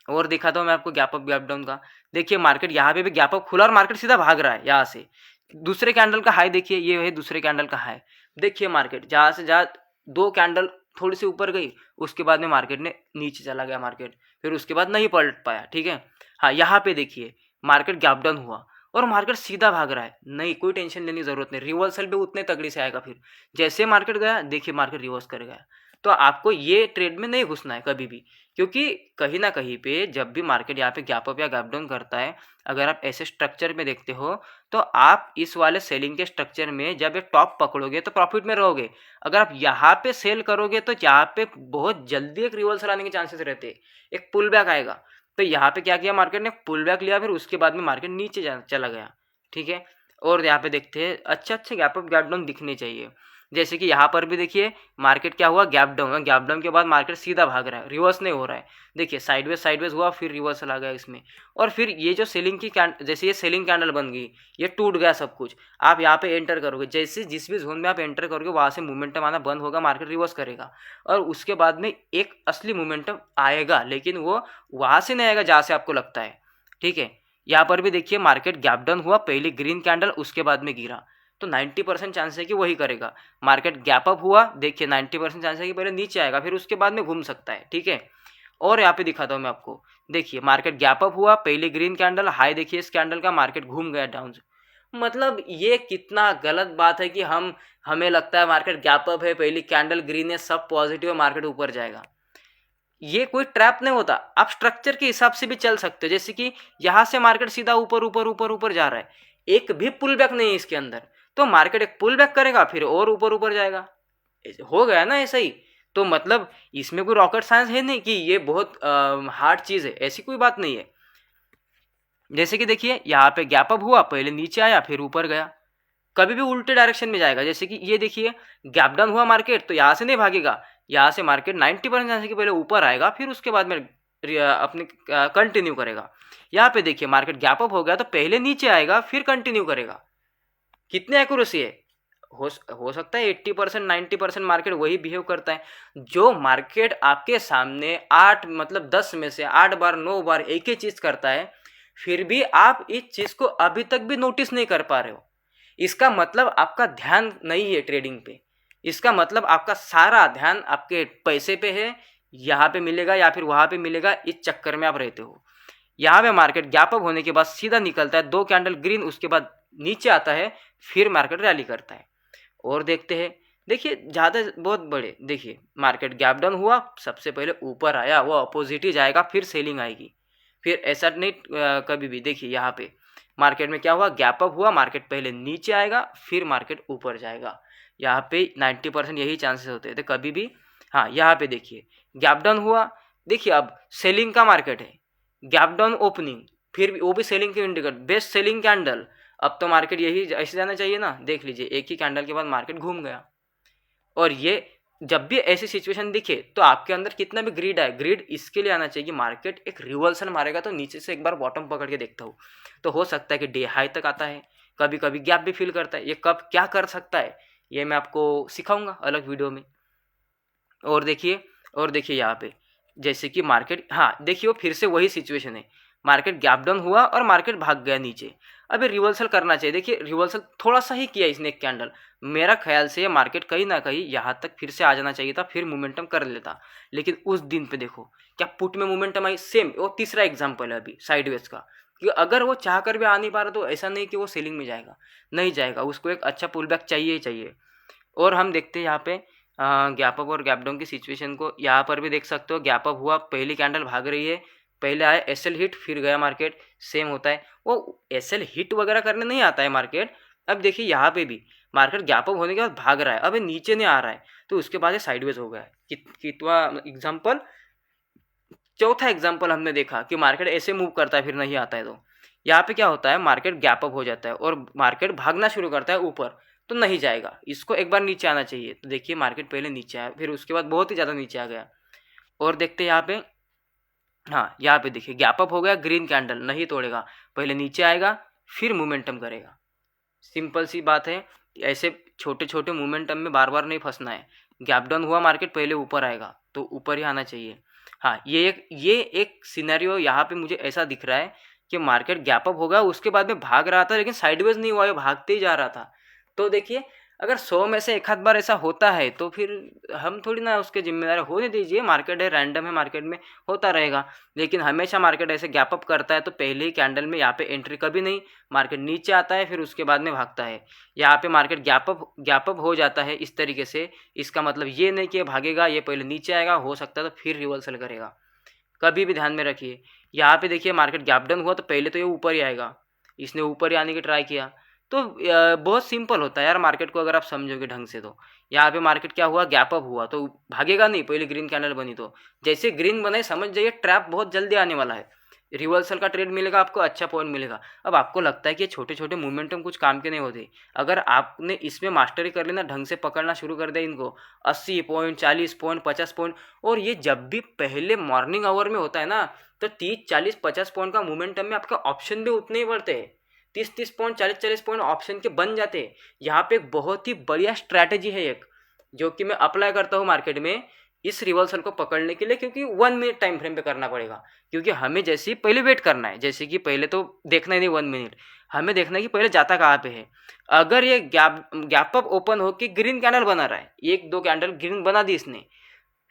और दिखाता हूँ मैं आपको गैप अप गैप डाउन का। देखिए मार्केट यहाँ पे भी गैप अप खुला और मार्केट सीधा भाग रहा है यहाँ से। दूसरे कैंडल का हाई देखिए, ये है दूसरे कैंडल का हाई। देखिए मार्केट जहाँ से जहाँ 2 कैंडल थोड़ी सी ऊपर गई, उसके बाद में मार्केट ने नीचे चला गया मार्केट, फिर उसके बाद नहीं पलट पाया। ठीक है, हाँ यहाँ पे देखिए मार्केट गैप डाउन हुआ और मार्केट सीधा भाग रहा है, नहीं कोई टेंशन लेने की जरूरत नहीं, रिवर्सल भी उतने तगड़ी से आएगा। फिर जैसे मार्केट गया, देखिए मार्केट रिवर्स कर गया। तो आपको ये ट्रेड में नहीं घुसना है कभी भी, क्योंकि कहीं ना कहीं पे जब भी मार्केट यहाँ पे गैप अप या गैप डाउन करता है, अगर आप ऐसे स्ट्रक्चर में देखते हो, तो आप इस वाले सेलिंग के स्ट्रक्चर में जब एक टॉप पकड़ोगे तो प्रॉफिट में रहोगे। अगर आप यहाँ पे सेल करोगे तो यहाँ पे बहुत जल्दी एक रिवर्सल आने के चांसेस रहते हैं, एक पुल बैक आएगा। तो यहाँ पे क्या किया मार्केट ने, पुल बैक लिया, फिर उसके बाद में मार्केट नीचे चला गया। ठीक है, और यहाँ पे देखते हैं अच्छे अच्छे गैप अप गैप डाउन दिखने चाहिए। जैसे कि यहाँ पर भी देखिए मार्केट क्या हुआ, गैप डाउन, गैप डाउन के बाद मार्केट सीधा भाग रहा है, रिवर्स नहीं हो रहा है। देखिए साइडवेज हुआ, फिर रिवर्सल आ गया इसमें। और फिर ये जो सेलिंग की जैसे ये सेलिंग कैंडल बन गई, ये टूट गया सब कुछ। आप यहाँ पे एंटर करोगे, जैसे जिस भी जोन में आप एंटर करोगे वहाँ से मोमेंटम आना बंद होगा, मार्केट रिवर्स करेगा, और उसके बाद में एक असली मोमेंटम आएगा, लेकिन वो वहाँ से नहीं आएगा जहाँ से आपको लगता है। ठीक है, यहाँ पर भी देखिए मार्केट गैप डाउन हुआ, पहले ग्रीन कैंडल, उसके बाद में गिरा, तो 90% चांस है कि वही करेगा। मार्केट गैप अप हुआ, देखिए 90% चांस है कि पहले नीचे आएगा, फिर उसके बाद में घूम सकता है। ठीक है, और यहाँ पे दिखाता हूँ मैं आपको। देखिए मार्केट गैप अप हुआ, पहले ग्रीन कैंडल हाई, देखिए इस कैंडल का, मार्केट घूम गया डाउन। मतलब ये कितना गलत बात है कि हमें लगता है मार्केट गैप अप है, पहली कैंडल ग्रीन है, सब पॉजिटिव है, मार्केट ऊपर जाएगा। ये कोई ट्रैप नहीं होता, आप स्ट्रक्चर के हिसाब से भी चल सकते हो। जैसे कि यहाँ से मार्केट सीधा ऊपर ऊपर ऊपर ऊपर जा रहा है, एक भी पुल बैक नहीं है इसके अंदर, तो मार्केट एक पुल बैक करेगा, फिर और ऊपर ऊपर जाएगा, हो गया ना ऐसा ही। तो मतलब इसमें कोई रॉकेट साइंस है नहीं कि ये बहुत हार्ड चीज़ है, ऐसी कोई बात नहीं है। जैसे कि देखिए यहाँ पे गैप अप हुआ, पहले नीचे आया, फिर ऊपर गया, कभी भी उल्टे डायरेक्शन में जाएगा। जैसे कि ये देखिए गैप डाउन हुआ मार्केट, तो यहाँ से नहीं भागेगा, यहाँ से मार्केट 90% चांस है कि पहले ऊपर आएगा, फिर उसके बाद में अपने कंटिन्यू करेगा। यहाँ पे देखिए मार्केट गैप अप हो गया, तो पहले नीचे आएगा, फिर कंटिन्यू करेगा। कितनी एक्यूरेसी है, हो सकता है 80% 90% मार्केट वही बिहेव करता है। जो मार्केट आपके सामने 8 मतलब 10 में से 8 बार 9 बार एक ही चीज़ करता है, फिर भी आप इस चीज़ को अभी तक भी नोटिस नहीं कर पा रहे हो, इसका मतलब आपका ध्यान नहीं है ट्रेडिंग पे। इसका मतलब आपका सारा ध्यान आपके पैसे पे है, यहाँ पे मिलेगा या फिर वहाँ पे मिलेगा, इस चक्कर में आप रहते हो। यहाँ पे मार्केट गैप अप होने के बाद सीधा निकलता है, 2 कैंडल ग्रीन, उसके बाद नीचे आता है, फिर मार्केट रैली करता है। और देखते हैं, देखिए ज़्यादा बहुत बड़े, देखिए मार्केट गैप डाउन हुआ, सबसे पहले ऊपर आया, वो अपोजिट ही जाएगा, फिर सेलिंग आएगी, फिर ऐसा नहीं कभी भी। देखिए यहाँ पे मार्केट में क्या हुआ, गैप अप हुआ, मार्केट पहले नीचे आएगा, फिर मार्केट ऊपर जाएगा। यहाँ पे 90% यही चांसेस होते हैं, तो कभी भी। हाँ, यहाँ पे देखिए गैप डाउन हुआ, देखिए अब सेलिंग का मार्केट है, गैप डाउन ओपनिंग, फिर भी वो भी सेलिंग के इंडिकेटर, बेस्ट सेलिंग कैंडल। अब तो मार्केट यही ऐसे जाना चाहिए ना, देख लीजिए एक ही कैंडल के बाद मार्केट घूम गया। और ये जब भी ऐसी सिचुएशन दिखे तो आपके अंदर कितना भी ग्रीड है, ग्रीड इसके लिए आना चाहिए कि मार्केट एक रिवर्सल मारेगा तो नीचे से एक बार बॉटम पकड़ के देखता हूँ, तो हो सकता है कि डे हाई तक आता है, कभी कभी गैप भी फिल करता है। ये कब क्या कर सकता है ये मैं आपको सिखाऊंगा अलग वीडियो में। और देखिए यहाँ पे जैसे कि मार्केट, हाँ देखिए वो फिर से वही सिचुएशन है, मार्केट गैप डाउन हुआ और मार्केट भाग गया नीचे। अभी रिवर्सल करना चाहिए, देखिए रिवर्सल थोड़ा सा ही किया इसने एक कैंडल, मेरा ख्याल से मार्केट कहीं ना कहीं यहाँ तक फिर से आ जाना चाहिए था, फिर मोमेंटम कर लेता। लेकिन उस दिन पे देखो क्या पुट में मोमेंटम आई, सेम वो तीसरा एग्जांपल है अभी साइडवेज का, कि अगर वो चाह कर भी आ नहीं पा रहा तो ऐसा नहीं कि वो सेलिंग में जाएगा, नहीं जाएगा, उसको एक अच्छा पुल बैक चाहिए ही चाहिए। और हम देखते हैं यहाँ पे गैप अप और गैप डाउन की सिचुएशन को, यहाँ पर भी देख सकते हो गैप अप हुआ, पहली कैंडल भाग रही है, पहले आया एसएल हिट, फिर गया मार्केट, सेम होता है, वो एसएल हिट वगैरह करने नहीं आता है मार्केट। अब देखिए यहाँ पे भी मार्केट गैप अप होने के बाद भाग रहा है, अब ये नीचे नहीं आ रहा है, तो उसके बाद ये साइडवेज हो गया है। कितवा एग्जाम्पल, चौथा एग्जाम्पल हमने देखा कि मार्केट ऐसे मूव करता है फिर नहीं आता है, तो यहाँ पे क्या होता है, मार्केट गैप अप हो जाता है और मार्केट भागना शुरू करता है ऊपर, तो नहीं जाएगा, इसको एक बार नीचे आना चाहिए। तो देखिए मार्केट पहले नीचे आया, फिर उसके बाद बहुत ही ज़्यादा नीचे आ गया। और देखते हैं यहाँ पे, हाँ यहाँ पे देखिए गैप अप हो गया, ग्रीन कैंडल नहीं तोड़ेगा, पहले नीचे आएगा, फिर मोमेंटम करेगा। सिंपल सी बात है, ऐसे छोटे छोटे मोमेंटम में बार बार नहीं फंसना है। गैप डाउन हुआ मार्केट, पहले ऊपर आएगा तो ऊपर ही आना चाहिए। हाँ, ये एक सिनेरियो यहाँ पे मुझे ऐसा दिख रहा है कि मार्केट गैप अप होगा, उसके बाद में भाग रहा था लेकिन साइडवेज नहीं हुआ, ये भागते ही जा रहा था। तो देखिए अगर 100 में से एक आध बार ऐसा होता है तो फिर हम थोड़ी ना उसके जिम्मेदार, होने दीजिए, मार्केट है, रैंडम है, मार्केट में होता रहेगा। लेकिन हमेशा मार्केट ऐसे गैप अप करता है तो पहले ही कैंडल में यहाँ पे एंट्री कभी नहीं, मार्केट नीचे आता है फिर उसके बाद में भागता है। यहाँ पे मार्केट गैप अप हो जाता है इस तरीके से, इसका मतलब ये नहीं कि भागेगा, ये पहले नीचे आएगा, हो सकता है तो फिर रिवर्सल करेगा, कभी भी ध्यान में रखिए। यहाँ पे देखिए मार्केट गैप डाउन हुआ तो पहले तो ये ऊपर ही आएगा, इसने ऊपर ही आने की ट्राई किया, तो बहुत सिंपल होता है यार मार्केट को अगर आप समझोगे ढंग से। तो यहाँ पे मार्केट क्या हुआ, गैप अप हुआ तो भागेगा नहीं, पहले ग्रीन कैंडल बनी, तो जैसे ग्रीन बने समझ जाइए ट्रैप बहुत जल्दी आने वाला है, रिवर्सल का ट्रेड मिलेगा आपको, अच्छा पॉइंट मिलेगा। अब आपको लगता है कि छोटे छोटे मूवमेंटम कुछ काम के नहीं होते, अगर आपने इसमें मास्टरी कर लेना, ढंग से पकड़ना शुरू कर दिया इनको, 80 पॉइंट, 40 पॉइंट, 50 पॉइंट, और ये जब भी पहले मॉर्निंग आवर में होता है ना, तो 30, 40, 50 पॉइंट का मोमेंटम में आपका ऑप्शन भी उतने ही बढ़ते हैं, 30 पॉइंट, 40 पॉइंट ऑप्शन के बन जाते हैं। यहाँ पे एक बहुत ही बढ़िया स्ट्रैटेजी है एक, जो कि मैं अप्लाई करता हूँ मार्केट में इस रिवर्सल को पकड़ने के लिए, क्योंकि 1 मिनट टाइम फ्रेम पे करना पड़ेगा, क्योंकि हमें जैसे ही पहले वेट करना है, जैसे कि पहले तो देखना ही नहीं 1 मिनट, हमें देखना है कि पहले जाता कहाँ पे है। अगर ये गैप अप ओपन हो कि ग्रीन कैंडल बना रहा है, एक दो कैंडल ग्रीन बना दी इसने,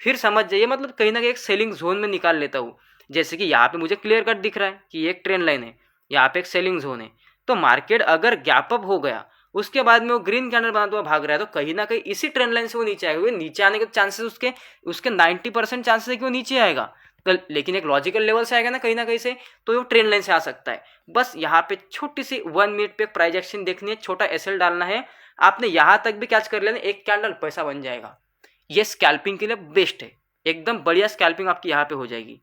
फिर समझ जाइए मतलब कहीं ना कहीं एक सेलिंग जोन में निकाल लेता हूँ। जैसे कि यहाँ पे मुझे क्लियर कट दिख रहा है कि ये एक ट्रेंड लाइन है, यहाँ पे एक सेलिंग जोन है, तो मार्केट अगर गैप अप हो गया उसके बाद में वो ग्रीन कैंडल बनाता हुआ भाग रहा है, तो कहीं ना कहीं इसी ट्रेंड लाइन से वो नीचे आएगा, क्योंकि नीचे आने के चांसेस उसके उसके 90% चांसेस है कि वो नीचे आएगा, तो लेकिन एक लॉजिकल लेवल से आएगा ना कहीं ना कहीं से, तो वो ट्रेंड लाइन से आ सकता है। बस यहाँ पे छोटी सी 1 मिनट पे प्राइस एक्शन देखनी है, छोटा एसएल डालना है, आपने यहाँ तक भी कैच कर लेना, एक कैंडल पैसा बन जाएगा। ये स्कैल्पिंग के लिए बेस्ट है, एकदम बढ़िया स्कैल्पिंग आपकी यहाँ पे हो जाएगी।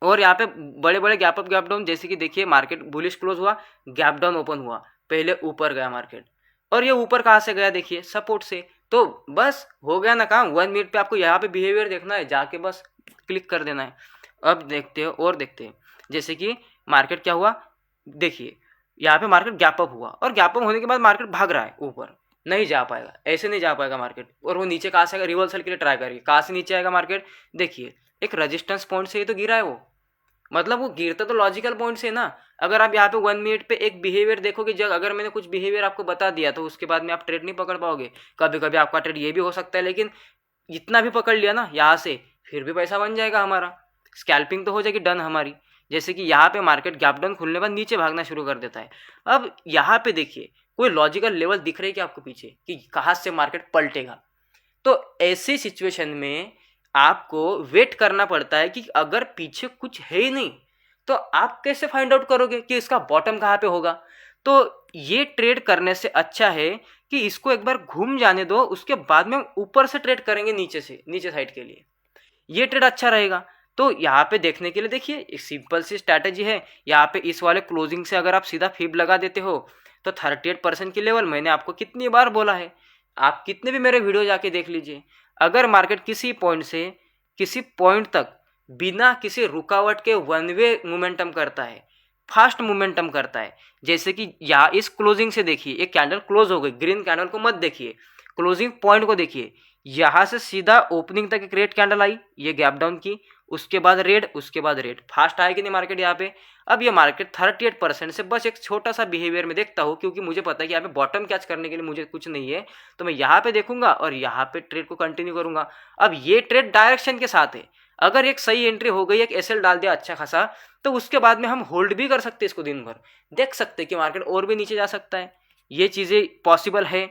और यहाँ पे बड़े बड़े गैप अप गैप डाउन, जैसे कि देखिए मार्केट बुलिश क्लोज हुआ, गैप डाउन ओपन हुआ, पहले ऊपर गया मार्केट, और ये ऊपर कहाँ से गया, देखिए सपोर्ट से, तो बस हो गया ना काम। 1 मिनट पे आपको यहाँ पे बिहेवियर देखना है, जाके बस क्लिक कर देना है। अब देखते हो और देखते हैं, जैसे कि मार्केट क्या हुआ, देखिए यहाँ पे मार्केट गैप अप हुआ, और गैप अप होने के बाद मार्केट भाग रहा है ऊपर, नहीं जा पाएगा, ऐसे नहीं जा पाएगा मार्केट, और वो नीचे कहाँ से आएगा, रिवर्सल के लिए ट्राई करेगी, कहाँ से नीचे आएगा मार्केट, देखिए एक रेजिस्टेंस पॉइंट से ही तो गिरा है वो, मतलब वो गिरता तो लॉजिकल पॉइंट से ना। अगर आप यहाँ पे 1 मिनट पे एक बिहेवियर देखोगे, जब अगर मैंने कुछ बिहेवियर आपको बता दिया तो उसके बाद में आप ट्रेड नहीं पकड़ पाओगे। कभी कभी आपका ट्रेड ये भी हो सकता है, लेकिन इतना भी पकड़ लिया ना यहाँ से, फिर भी पैसा बन जाएगा हमारा, स्कैल्पिंग तो हो जाएगी डन हमारी। जैसे कि यहाँ पे मार्केट गैप डाउन खुलने के बाद नीचे भागना शुरू कर देता है। अब यहाँ पे देखिए कोई लॉजिकल लेवल दिख रही है कि आपको पीछे कि कहाँ से मार्केट पलटेगा। तो ऐसी सिचुएशन में आपको वेट करना पड़ता है कि अगर पीछे कुछ है ही नहीं तो आप कैसे फाइंड आउट करोगे कि इसका बॉटम कहाँ पे होगा। तो ये ट्रेड करने से अच्छा है कि इसको एक बार घूम जाने दो, उसके बाद में हम ऊपर से ट्रेड करेंगे नीचे से, नीचे साइड के लिए ये ट्रेड अच्छा रहेगा। तो यहाँ पे देखने के लिए देखिए एक सिंपल सी स्ट्रैटेजी है। यहाँ पे इस वाले क्लोजिंग से अगर आप सीधा फिब लगा देते हो तो 38% की लेवल मैंने आपको कितनी बार बोला है, आप कितने भी मेरे वीडियो जाके देख लीजिए। अगर मार्केट किसी पॉइंट से किसी पॉइंट तक बिना किसी रुकावट के वन वे मोमेंटम करता है, फास्ट मोमेंटम करता है, जैसे कि यहाँ इस क्लोजिंग से देखिए एक कैंडल क्लोज हो गई, ग्रीन कैंडल को मत देखिए, क्लोजिंग पॉइंट को देखिए। यहाँ से सीधा ओपनिंग तक एक रेड कैंडल आई, ये गैप डाउन की, उसके बाद रेड, उसके बाद रेड, फास्ट आए कि नहीं मार्केट यहाँ पे। अब ये मार्केट 38% से बस एक छोटा सा बिहेवियर में देखता हूँ, क्योंकि मुझे पता है कि यहाँ पे बॉटम कैच करने के लिए मुझे कुछ नहीं है, तो मैं यहाँ पे देखूंगा और यहाँ पे ट्रेड को कंटिन्यू करूंगा। अब ये ट्रेड डायरेक्शन के साथ है, अगर एक सही एंट्री हो गई, एक एसएल डाल दिया अच्छा खासा, तो उसके बाद में हम होल्ड भी कर सकते हैं इसको, दिन भर देख सकते हैं कि मार्केट और भी नीचे जा सकता है, ये चीज़ें पॉसिबल है।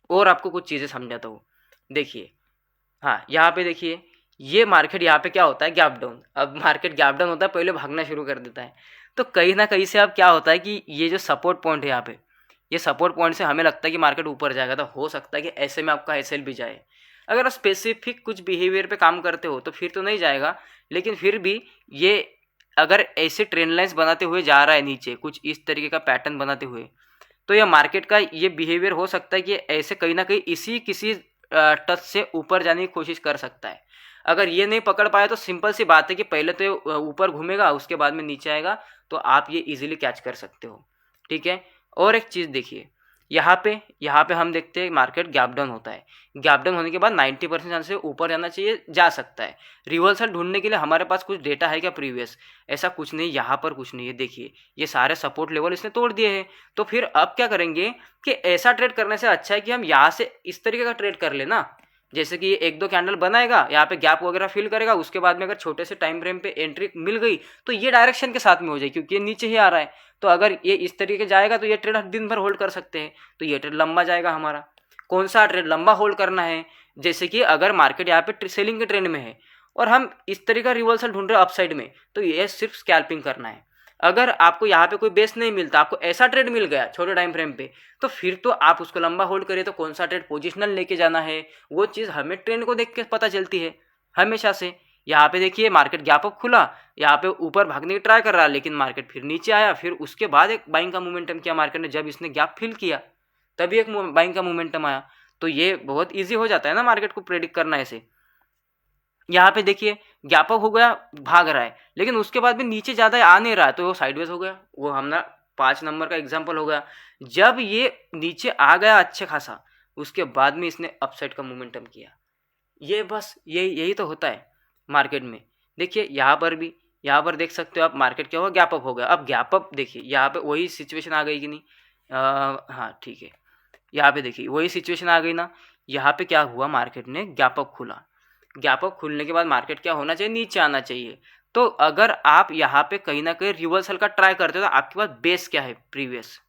और आपको कुछ चीज़ें समझाता हूँ, देखिए हाँ यहाँ पे देखिए ये मार्केट यहाँ पे क्या होता है गैप डाउन। अब मार्केट गैप डाउन होता है पहले भागना शुरू कर देता है, तो कहीं ना कहीं से अब क्या होता है कि ये जो सपोर्ट पॉइंट है यहाँ पे, ये सपोर्ट पॉइंट से हमें लगता है कि मार्केट ऊपर जाएगा, तो हो सकता है कि ऐसे में आपका एसएल भी जाए। अगर आप स्पेसिफिक कुछ बिहेवियर पे काम करते हो तो फिर तो नहीं जाएगा, लेकिन फिर भी ये अगर ऐसे ट्रेंड लाइंस बनाते हुए जा रहा है नीचे, कुछ इस तरीके का पैटर्न बनाते हुए, तो यह मार्केट का ये बिहेवियर हो सकता है कि ऐसे कहीं ना कहीं इसी किसी टच से ऊपर जाने की कोशिश कर सकता है। अगर ये नहीं पकड़ पाए तो सिंपल सी बात है कि पहले तो ऊपर घूमेगा, उसके बाद में नीचे आएगा, तो आप ये इजीली कैच कर सकते हो, ठीक है। और एक चीज़ देखिए यहाँ पे हम देखते हैं मार्केट गैप डाउन होता है, गैप डाउन होने के बाद 90% चांस से ऊपर जाना चाहिए, जा सकता है। रिवर्सल ढूंढने के लिए हमारे पास कुछ डेटा है क्या प्रीवियस, ऐसा कुछ नहीं, यहाँ पर कुछ नहीं है। देखिए ये सारे सपोर्ट लेवल इसने तोड़ दिए हैं, तो फिर अब क्या करेंगे कि ऐसा ट्रेड करने से अच्छा है कि हम यहाँ से इस तरीके का ट्रेड कर लेना, जैसे कि ये एक दो कैंडल बनाएगा, यहाँ पे गैप वगैरह फिल करेगा, उसके बाद में अगर छोटे से टाइम फ्रेम पे एंट्री मिल गई तो ये डायरेक्शन के साथ में हो जाए, क्योंकि ये नीचे ही आ रहा है। तो अगर ये इस तरीके जाएगा तो ये ट्रेड दिन भर होल्ड कर सकते हैं, तो ये ट्रेड लंबा जाएगा हमारा। कौन सा ट्रेड लंबा होल्ड करना है, जैसे कि अगर मार्केट यहाँ पे सेलिंग के ट्रेंड में है और हम इस तरीके का रिवर्सल ढूंढ रहे हैं अपसाइड में, तो ये सिर्फ स्कैल्पिंग करना है। अगर आपको यहाँ पे कोई बेस नहीं मिलता, आपको ऐसा ट्रेड मिल गया छोटे टाइम फ्रेम पे, तो फिर तो आप उसको लंबा होल्ड करें। तो कौन सा ट्रेड पोजिशनल लेके जाना है वो चीज़ हमें ट्रेंड को देख के पता चलती है हमेशा से। यहाँ पे देखिए मार्केट गैप अप खुला, यहाँ पे ऊपर भागने की ट्राई कर रहा, लेकिन मार्केट फिर नीचे आया, फिर उसके बाद एक बाइंग का मोमेंटम किया मार्केट ने, जब इसने गैप फिल किया तभी एक बाइंग का मोमेंटम आया। तो ये बहुत ईजी हो जाता है ना मार्केट को प्रेडिक्ट करना ऐसे। यहाँ पे देखिए गैप अप हो गया, भाग रहा है, लेकिन उसके बाद भी नीचे ज़्यादा आ नहीं रहा है, तो वो साइडवेज हो गया। वो हमारा 5 नंबर का एग्जाम्पल हो गया। जब ये नीचे आ गया अच्छे खासा, उसके बाद में इसने अपसाइड का मोमेंटम किया। ये बस यही तो होता है मार्केट में। देखिए यहाँ पर देख सकते हो आप, मार्केट क्या हुआ, गैप अप हो गया। अब गैप अप देखिए यहाँ पे वही सिचुएशन आ गई कि नहीं, हाँ ठीक है, यहाँ पे देखिए वही सिचुएशन आ गई ना। यहाँ पे क्या हुआ, मार्केट ने गैप अप खुला, गैप अप खुलने के बाद मार्केट क्या होना चाहिए, नीचे आना चाहिए। तो अगर आप यहाँ पे कहीं ना कहीं रिवर्सल का ट्राई करते हो तो आपके पास बेस क्या है, प्रीवियस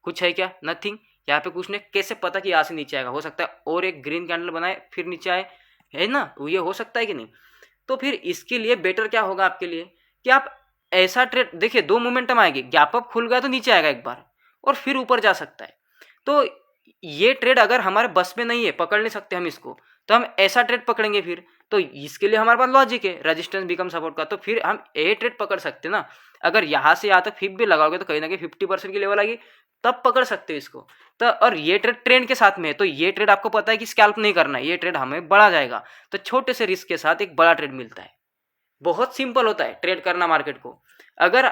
कुछ है क्या, नथिंग। यहाँ पे कुछ नहीं, कैसे पता कि यहाँ से नीचे आएगा, हो सकता है और एक ग्रीन कैंडल बनाए फिर नीचे आए, है ना, ये हो सकता है कि नहीं। तो फिर इसके लिए बेटर क्या होगा आपके लिए कि आप ऐसा ट्रेड देखिए, 2 मोमेंटम आएगी, गैप अप खुल गया तो नीचे आएगा एक बार और फिर ऊपर जा सकता है। तो ये ट्रेड अगर हमारे बस में नहीं है, पकड़ नहीं सकते हम इसको, तो हम ऐसा ट्रेड पकड़ेंगे फिर। तो इसके लिए हमारे पास लॉजिक है रेजिस्टेंस बिकम सपोर्ट का, तो फिर हम ए ट्रेड पकड़ सकते हैं ना। अगर यहाँ से यहाँ तक फिर भी लगाओगे तो कहीं ना कहीं 50% की लेवल आएगी, तब पकड़ सकते हो इसको। तो और ये ट्रेड ट्रेंड के साथ में है, तो ये ट्रेड आपको पता है कि स्कैल्प नहीं करना है, ये ट्रेड हमें बढ़ा जाएगा, तो छोटे से रिस्क के साथ एक बड़ा ट्रेड मिलता है। बहुत सिंपल होता है ट्रेड करना मार्केट को। अगर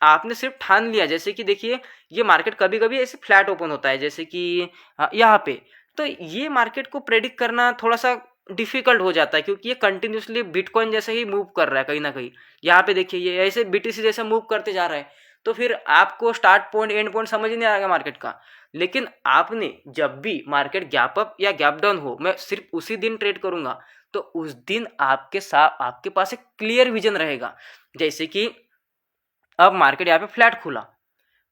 आपने सिर्फ ठान लिया, जैसे कि देखिए ये मार्केट कभी कभी ऐसे फ्लैट ओपन होता है, जैसे कि यहाँ पे, तो ये मार्केट को प्रेडिक्ट करना थोड़ा सा डिफिकल्ट हो जाता है, क्योंकि ये कंटिन्यूसली बिटकॉइन जैसे ही मूव कर रहा है कहीं ना कहीं। यहाँ पे देखिए ये ऐसे बीटीसी जैसा मूव करते जा रहा है, तो फिर आपको स्टार्ट पॉइंट एंड पॉइंट समझ ही नहीं आएगा मार्केट का। लेकिन आपने जब भी मार्केट गैप अप या गैप डाउन हो, मैं सिर्फ उसी दिन ट्रेड करूंगा, तो उस दिन आपके पास एक क्लियर विजन रहेगा। जैसे कि अब मार्केट यहाँ पे फ्लैट खुला,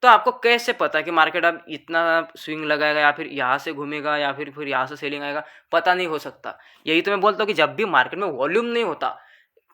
तो आपको कैसे पता कि मार्केट अब इतना स्विंग लगाएगा या फिर यहाँ से घूमेगा या फिर यहाँ से सेलिंग आएगा, पता नहीं हो सकता। यही तो मैं बोलता हूँ कि जब भी मार्केट में वॉल्यूम नहीं होता,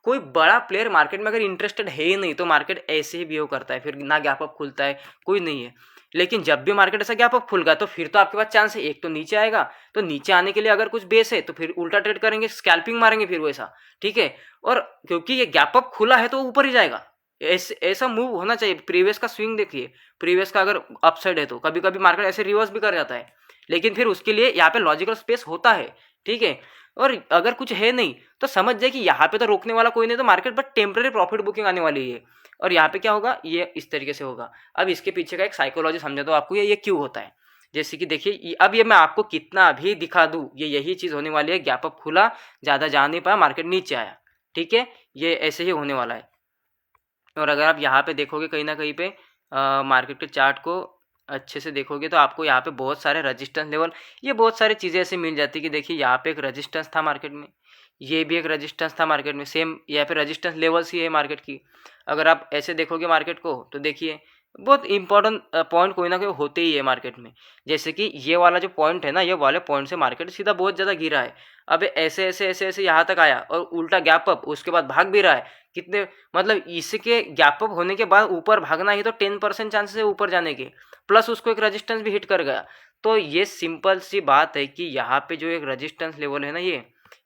कोई बड़ा प्लेयर मार्केट में अगर इंटरेस्टेड है ही नहीं, तो मार्केट ऐसे ही बिहेव करता है, फिर ना गैप अप खुलता है, कोई नहीं है। लेकिन जब भी मार्केट ऐसा गैप अप खुल गया, तो फिर तो आपके पास चांस है, एक तो नीचे आएगा, तो नीचे आने के लिए अगर कुछ बेस है तो फिर उल्टा ट्रेड करेंगे, स्कैल्पिंग मारेंगे फिर वैसा, ठीक है। और क्योंकि ये गैप अप खुला है तो ऊपर ही जाएगा, ऐसा मूव होना चाहिए। प्रीवियस का स्विंग देखिए, प्रीवियस का अगर अपसाइड है तो कभी कभी मार्केट ऐसे रिवर्स भी कर जाता है, लेकिन फिर उसके लिए यहाँ पे लॉजिकल स्पेस होता है, ठीक है। और अगर कुछ है नहीं तो समझ जाए कि यहाँ पे तो रोकने वाला कोई नहीं, तो मार्केट पर टेम्पररी प्रॉफिट बुकिंग आने वाली है। और यहाँ पे क्या होगा, ये इस तरीके से होगा। अब इसके पीछे का एक साइकोलॉजी समझा दो आपको, ये क्यों होता है। जैसे कि देखिए, अब ये मैं आपको कितना भी दिखा दूं, ये यही चीज़ होने वाली है। गैप अप खुला, ज़्यादा जा नहीं पाया, मार्केट नीचे आया, ठीक है, ये ऐसे ही होने वाला है। और अगर आप यहाँ पे देखोगे कहीं ना कहीं पे मार्केट के चार्ट को अच्छे से देखोगे, तो आपको यहाँ पे बहुत सारे रेजिस्टेंस लेवल, ये बहुत सारी चीज़ें ऐसे मिल जाती कि देखिए यहाँ पे एक रेजिस्टेंस था मार्केट में, ये भी एक रेजिस्टेंस था मार्केट में, सेम यहाँ पे रेजिस्टेंस लेवल्स ही है मार्केट की। अगर आप ऐसे देखोगे मार्केट को, तो देखिए बहुत इंपॉर्टेंट पॉइंट कोई ना कोई होते ही है मार्केट में। जैसे कि ये वाला जो पॉइंट है ना, ये वाले पॉइंट से मार्केट सीधा बहुत ज़्यादा गिरा है। अब ऐसे ऐसे ऐसे ऐसे यहाँ तक आया और उल्टा गैप अप, उसके बाद भाग भी रहा है। कितने, मतलब इसके गैप अप होने के बाद ऊपर भागना ही तो 10% चांसेस है ऊपर जाने के, प्लस उसको एक रेजिस्टेंस भी हिट कर गया। तो ये सिंपल सी बात है कि यहाँ पे जो एक रेजिस्टेंस लेवल है ना,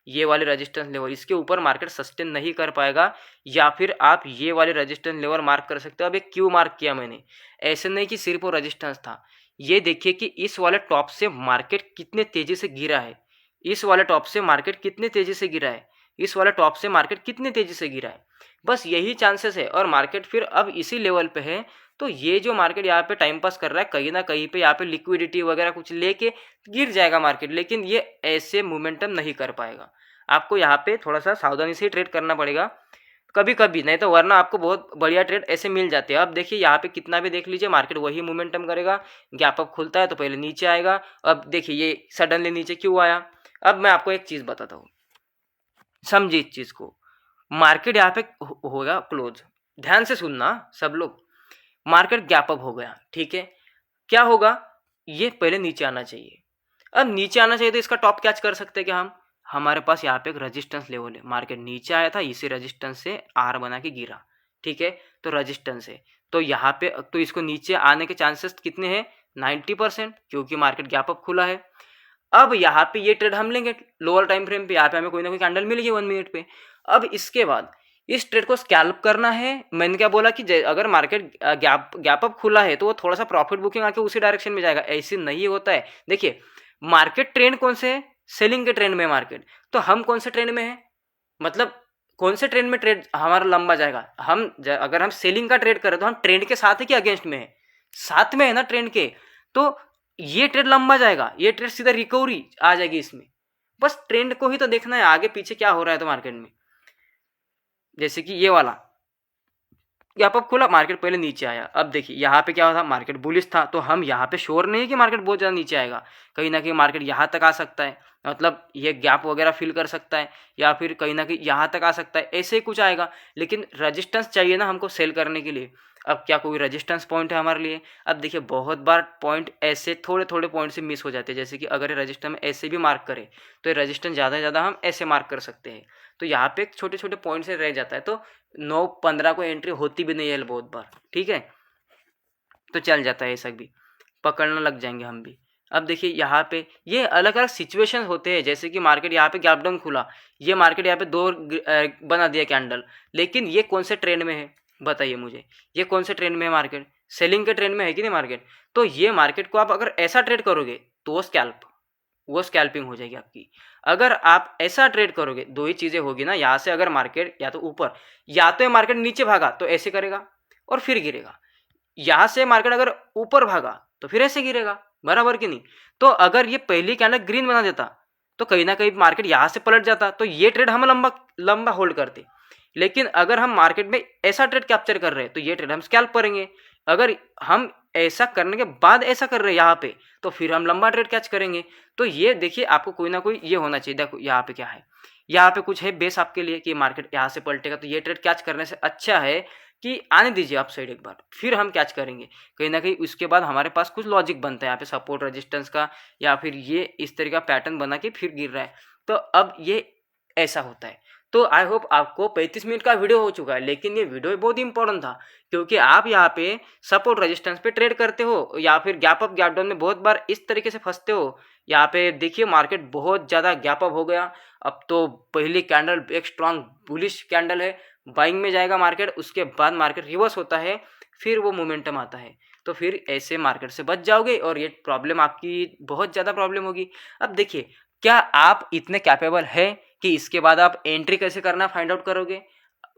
ये वाले रेजिस्टेंस लेवल, इसके ऊपर मार्केट सस्टेन नहीं कर पाएगा। या फिर आप ये वाले रेजिस्टेंस लेवल मार्क कर सकते हो। अब एक क्यों मार्क किया मैंने, ऐसे नहीं कि सिर्फ वो रेजिस्टेंस था, ये देखिए कि इस वाले टॉप से मार्केट कितने तेजी से गिरा है, इस वाले टॉप से मार्केट कितने तेजी से गिरा है, इस वाले टॉप से मार्केट कितने तेजी से गिरा है, बस यही चांसेस है। और मार्केट फिर अब इसी लेवल पे है, तो ये जो मार्केट यहाँ पे टाइम पास कर रहा है, कहीं ना कहीं पे यहाँ पे लिक्विडिटी वगैरह कुछ लेके गिर जाएगा मार्केट, लेकिन ये ऐसे मोमेंटम नहीं कर पाएगा। आपको यहाँ पे थोड़ा सा सावधानी से ट्रेड करना पड़ेगा कभी कभी, नहीं तो वरना आपको बहुत बढ़िया ट्रेड ऐसे मिल जाते हैं। अब देखिए यहाँ पे कितना भी देख लीजिए, मार्केट वही मोमेंटम करेगा, गैप अप खुलता है तो पहले नीचे आएगा। अब देखिए ये सडनली नीचे क्यों आया। अब मैं आपको एक चीज़ बताता हूँ, समझिए इस चीज़ को। मार्केट यहाँ पे होगा क्लोज, ध्यान से सुनना सब लोग। मार्केट गैप अप हो गया, ठीक है, क्या होगा, ये पहले नीचे आना चाहिए। अब नीचे आना चाहिए तो इसका टॉप कैच कर सकते हैं क्या हम, हमारे पास यहाँ पे एक रेजिस्टेंस लेवल है, मार्केट नीचे आया था, इसी रेजिस्टेंस से आर बना के गिरा, ठीक है, तो रेजिस्टेंस है, तो यहाँ पे तो इसको नीचे आने के चांसेस कितने हैं, 90%, क्योंकि मार्केट गैप अप खुला है। अब यहाँ पे ये ट्रेड हम लेंगे लोअर टाइम फ्रेम पे, यहाँ पे हमें कोई ना कोई कैंडल मिलेगी 1 मिनट पे। अब इसके बाद इस ट्रेड को स्कैल्प करना है। मैंने क्या बोला कि अगर मार्केट गैप अप खुला है तो वो थोड़ा सा प्रॉफिट बुकिंग आके उसी डायरेक्शन में जाएगा, ऐसे नहीं होता है। देखिए मार्केट ट्रेंड कौन से है, सेलिंग के ट्रेंड में मार्केट, तो हम कौन से ट्रेंड में है, मतलब कौन से ट्रेंड में ट्रेड हमारा लंबा जाएगा। अगर हम सेलिंग का ट्रेड करें तो हम ट्रेंड के साथ है कि अगेंस्ट में है, साथ में है ना ट्रेंड के, तो ये ट्रेड लंबा जाएगा, ये ट्रेड सीधा रिकवरी आ जाएगी इसमें। बस ट्रेंड को ही तो देखना है, आगे पीछे क्या हो रहा है तो मार्केट में। जैसे कि ये वाला गैप अप खुला, मार्केट पहले नीचे आया। अब देखिए यहाँ पे क्या था, मार्केट बुलिश था, तो हम यहाँ पे श्योर नहीं है कि मार्केट बहुत ज़्यादा नीचे आएगा, कहीं ना कहीं मार्केट यहाँ तक आ सकता है, मतलब ये गैप वगैरह फिल कर सकता है, या फिर कहीं ना कहीं यहाँ तक आ सकता है, ऐसे ही कुछ आएगा। लेकिन रजिस्टेंस चाहिए ना हमको सेल करने के लिए। अब क्या कोई रजिस्टेंस पॉइंट है हमारे लिए। अब देखिए बहुत बार पॉइंट ऐसे थोड़े थोड़े पॉइंट से मिस हो जाते हैं, जैसे कि अगर ये रजिस्टेंस में ऐसे भी मार्क करें तो ये रजिस्टेंस ज़्यादा से ज़्यादा हम ऐसे मार्क कर सकते हैं, तो यहाँ पे छोटे छोटे पॉइंट से रह जाता है, तो 9-15 को एंट्री होती भी नहीं है बहुत बार, ठीक है, तो चल जाता है ऐसा भी, पकड़ना लग जाएंगे हम भी। अब देखिए यहाँ पे ये अलग अलग सिचुएशन होते हैं, जैसे कि मार्केट यहाँ पे गैप डाउन खुला, ये मार्केट यहाँ पे दो बना दिया कैंडल, लेकिन ये कौन से ट्रेंड में है बताइए मुझे, ये कौन से ट्रेंड में है, मार्केट सेलिंग के ट्रेंड में है कि नहीं मार्केट। तो ये मार्केट को आप अगर ऐसा ट्रेड करोगे तो वो स्कैल्पिंग हो जाएगी आपकी। अगर आप ऐसा ट्रेड करोगे, दो ही चीज़ें होगी ना, यहाँ से अगर मार्केट या तो ऊपर या तो मार्केट नीचे भागा तो ऐसे करेगा और फिर गिरेगा, यहाँ से मार्केट अगर ऊपर भागा तो फिर ऐसे गिरेगा, बराबर कि नहीं। तो अगर ये पहली कैंडल ग्रीन बना देता तो कहीं ना कहीं मार्केट यहाँ से पलट जाता, तो ये ट्रेड हम लंबा होल्ड करते। लेकिन अगर हम मार्केट में ऐसा ट्रेड कैप्चर कर रहे हैं तो ये ट्रेड हम स्कैल्प करेंगे। अगर हम ऐसा करने के बाद ऐसा कर रहे हैं यहाँ पे, तो फिर हम लंबा ट्रेड कैच करेंगे। तो ये देखिए आपको कोई ना कोई ये होना चाहिए। देखो यहाँ पे क्या है, यहाँ पे कुछ है बेस आपके लिए कि मार्केट यहाँ से पलटेगा, तो ये ट्रेड कैच करने से अच्छा है कि आने दीजिए आप साइड एक बार, फिर हम कैच करेंगे कहीं ना कहीं। उसके बाद हमारे पास कुछ लॉजिक बनता है यहाँ पे सपोर्ट रेजिस्टेंस का, या फिर ये इस तरह का पैटर्न बना के फिर गिर रहा है, तो अब ये ऐसा होता है। तो आई होप आपको 35 मिनट का वीडियो हो चुका है, लेकिन ये वीडियो बहुत इंपॉर्टेंट था क्योंकि आप यहाँ पे सपोर्ट रेजिस्टेंस पे ट्रेड करते हो या फिर गैप अप गैप डाउन में बहुत बार इस तरीके से फंसते हो। यहाँ पे देखिए मार्केट बहुत ज़्यादा गैप अप हो गया, अब तो पहली कैंडल एक स्ट्रांग बुलिश कैंडल है, बाइंग में जाएगा मार्केट, उसके बाद मार्केट रिवर्स होता है, फिर वो मोमेंटम आता है, तो फिर ऐसे मार्केट से बच जाओगे और ये प्रॉब्लम आपकी बहुत ज़्यादा प्रॉब्लम होगी। अब देखिए, क्या आप इतने कैपेबल है कि इसके बाद आप एंट्री कैसे करना फाइंड आउट करोगे?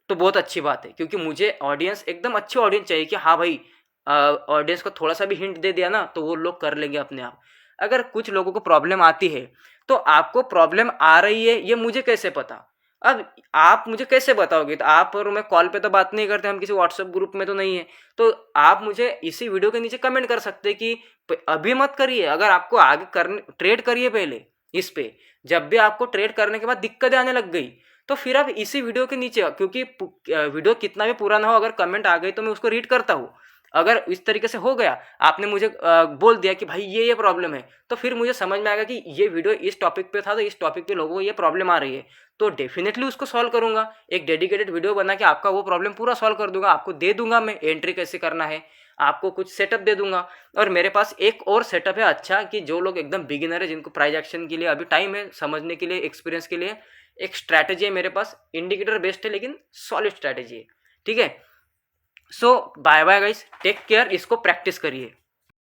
तो बहुत अच्छी बात है, क्योंकि मुझे ऑडियंस एकदम अच्छी ऑडियंस चाहिए कि हाँ भाई, ऑडियंस को थोड़ा सा भी हिंट दे दिया ना तो वो लोग कर लेंगे अपने आप। अगर कुछ लोगों को प्रॉब्लम आती है तो आपको प्रॉब्लम आ रही है ये मुझे कैसे पता? अब आप मुझे कैसे बताओगे? तो आप और मैं कॉल पे तो बात नहीं करते, हम किसी व्हाट्सएप ग्रुप में तो नहीं है, तो आप मुझे इसी वीडियो के नीचे कमेंट कर सकते हैं कि अभी मत करिए, अगर आपको आगे करने ट्रेड करिए पहले इस पे, जब भी आपको ट्रेड करने के बाद दिक्कतें आने लग गई तो फिर आप इसी वीडियो के नीचे, क्योंकि वीडियो कितना भी पुराना हो अगर कमेंट आ गई तो मैं उसको रीड करता हूँ। अगर इस तरीके से हो गया, आपने मुझे बोल दिया कि भाई ये प्रॉब्लम है, तो फिर मुझे समझ में आएगा कि ये वीडियो इस टॉपिक पे था, तो इस टॉपिक पे लोगों को ये प्रॉब्लम आ रही है, तो डेफिनेटली उसको सॉल्व करूंगा। एक डेडिकेटेड वीडियो बना के आपका वो प्रॉब्लम पूरा सॉल्व कर दूंगा, आपको दे दूंगा मैं एंट्री कैसे करना है, आपको कुछ सेटअप दे दूंगा। और मेरे पास एक और सेटअप है अच्छा, कि जो लोग एकदम बिगिनर है, जिनको प्राइस एक्शन के लिए अभी टाइम है समझने के लिए, एक्सपीरियंस के लिए, एक स्ट्रैटेजी है मेरे पास, इंडिकेटर बेस्ड है लेकिन सॉलिड स्ट्रैटेजी है। ठीक है, so bye bye guys, take care, इसको प्रैक्टिस करिए।